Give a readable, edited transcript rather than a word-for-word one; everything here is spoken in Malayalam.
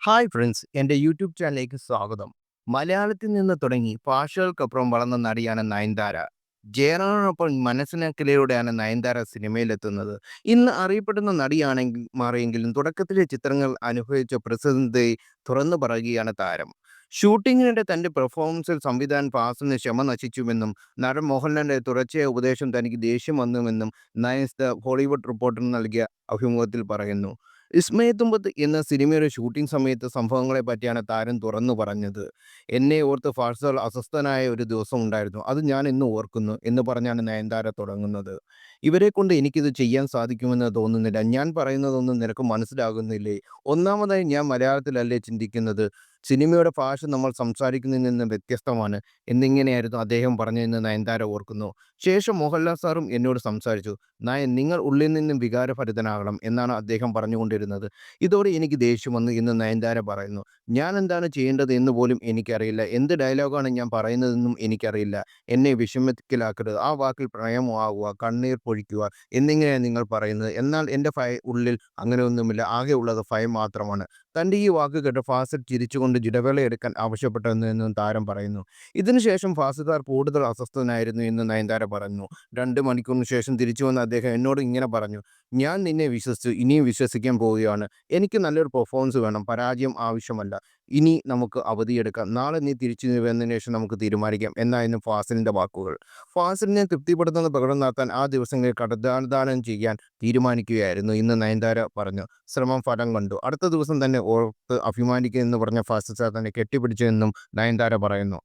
ഹായ് ഫ്രണ്ട്സ്, എൻ്റെ യൂട്യൂബ് ചാനലിലേക്ക് സ്വാഗതം. മലയാളത്തിൽ നിന്ന് തുടങ്ങി ഭാഷകൾക്കപ്പുറം വളർന്ന നടിയാണ് നയൻതാര. ജയറാമിനൊപ്പം മനസ്സിലാക്കലിലൂടെയാണ് നയൻതാര സിനിമയിലെത്തുന്നത്. ഇന്ന് അറിയപ്പെടുന്ന നടിയാണെങ്കിൽ മാറിയെങ്കിലും തുടക്കത്തിലെ ചിത്രങ്ങൾ അനുഭവിച്ച പ്രതിസന്ധി തുറന്നു പറയുകയാണ് താരം. ഷൂട്ടിങ്ങിനിടെ തൻ്റെ പെർഫോമൻസിൽ സംവിധാനം ഫാസിലിന് ക്ഷമ നശിച്ചുവെന്നും നടൻ മോഹൻലാലിൻ്റെ തുടർച്ചയായ ഉപദേശം തനിക്ക് ദേഷ്യം വന്നുവെന്നും നയൻസ് ദ ഹോളിവുഡ് റിപ്പോർട്ടറിന് നൽകിയ അഭിമുഖത്തിൽ പറയുന്നു. വിസ്മയത്തുമ്പത്ത് എന്ന സിനിമയുടെ ഷൂട്ടിംഗ് സമയത്ത് സംഭവങ്ങളെ പറ്റിയാണ് താരം തുറന്നു പറഞ്ഞത്. എന്നെ ഓർത്ത് ഫാസിൽ അസ്വസ്ഥനായ ഒരു ദിവസം ഉണ്ടായിരുന്നു. അത് ഞാൻ ഇന്ന് ഓർക്കുന്നു എന്ന് പറഞ്ഞാണ് നയൻതാര തുടങ്ങുന്നത്. ഇവരെ കൊണ്ട് എനിക്കിത് ചെയ്യാൻ സാധിക്കുമെന്ന് തോന്നുന്നില്ല. ഞാൻ പറയുന്നതൊന്നും നിനക്ക് മനസ്സിലാകുന്നില്ലേ? ഒന്നാമതായി ഞാൻ മലയാളത്തിലല്ലേ ചിന്തിക്കുന്നത്. സിനിമയുടെ ഭാഷ നമ്മൾ സംസാരിക്കുന്നതിൽ നിന്ന് വ്യത്യസ്തമാണ് എന്നിങ്ങനെയായിരുന്നു അദ്ദേഹം പറഞ്ഞതെന്ന് നയൻതാര ഓർക്കുന്നു. ശേഷം മോഹൻലാൽ സാറും എന്നോട് സംസാരിച്ചു. നയൻ, നിങ്ങൾ ഉള്ളിൽ നിന്നും വികാരഭരിതനാകണം എന്നാണ് അദ്ദേഹം പറഞ്ഞുകൊണ്ടിരുന്നത്. ഇതോടെ എനിക്ക് ദേഷ്യം വന്നു എന്ന് നയൻതാര പറയുന്നു. ഞാൻ എന്താണ് ചെയ്യേണ്ടത് എന്ന് പോലും എനിക്കറിയില്ല. എന്ത് ഡയലോഗാണ് ഞാൻ പറയുന്നതെന്നും എനിക്കറിയില്ല. എന്നെ വിഷമത്തിലാക്കരുത്. ആ വാക്കിൽ പ്രണയമാവുക, കണ്ണീർ പൊഴിക്കുക എന്നിങ്ങനെയാണ് നിങ്ങൾ പറയുന്നത്. എന്നാൽ എൻ്റെ ഉള്ളിൽ അങ്ങനെയൊന്നുമില്ല. ആകെ ഉള്ളത് ഭയം മാത്രമാണ്. തൻ്റെ ഈ വാക്ക് കേട്ട് ഫാസിൽ ചിരിച്ചുകൊണ്ട് ഇടവേളയെടുക്കാൻ ആവശ്യപ്പെട്ടെന്നും താരം പറയുന്നു. ഇതിനുശേഷം ഫാസിൽ സാർ കൂടുതൽ അസ്വസ്ഥനായിരുന്നു എന്ന് നയൻതാര പറഞ്ഞു. 2 മണിക്കൂറിന് ശേഷം തിരിച്ചു വന്ന അദ്ദേഹം എന്നോട് ഇങ്ങനെ പറഞ്ഞു: "ഞാൻ നിന്നെ വിശ്വസിച്ചു. ഇനിയും വിശ്വസിക്കാൻ പോവുകയാണ്. എനിക്ക് നല്ലൊരു പെർഫോമൻസ് വേണം. പരാജയം ആവശ്യമല്ല. ഇനി നമുക്ക് അവധിയെടുക്കാം. നാളെ നീ തിരിച്ചു വന്നതിന് ശേഷം നമുക്ക് തീരുമാനിക്കാം" എന്നായിരുന്നു ഫാസിലിൻ്റെ വാക്കുകൾ. ഫാസിലിനെ തൃപ്തിപ്പെടുത്തുന്ന പ്രകടനം നടത്താൻ ആ ദിവസങ്ങളിൽ കഠിനാധ്വാനം ചെയ്യാൻ തീരുമാനിക്കുകയായിരുന്നു എന്ന് നയൻതാര പറഞ്ഞു. ശ്രമം ഫലം കണ്ടു. അടുത്ത ദിവസം തന്നെ ഓർത്ത് അഭിമാനിക്കുമെന്ന് പറഞ്ഞ ഫാസിൽ സാർ തന്നെ കെട്ടിപ്പിടിച്ചുവെന്നും നയൻതാര പറയുന്നു.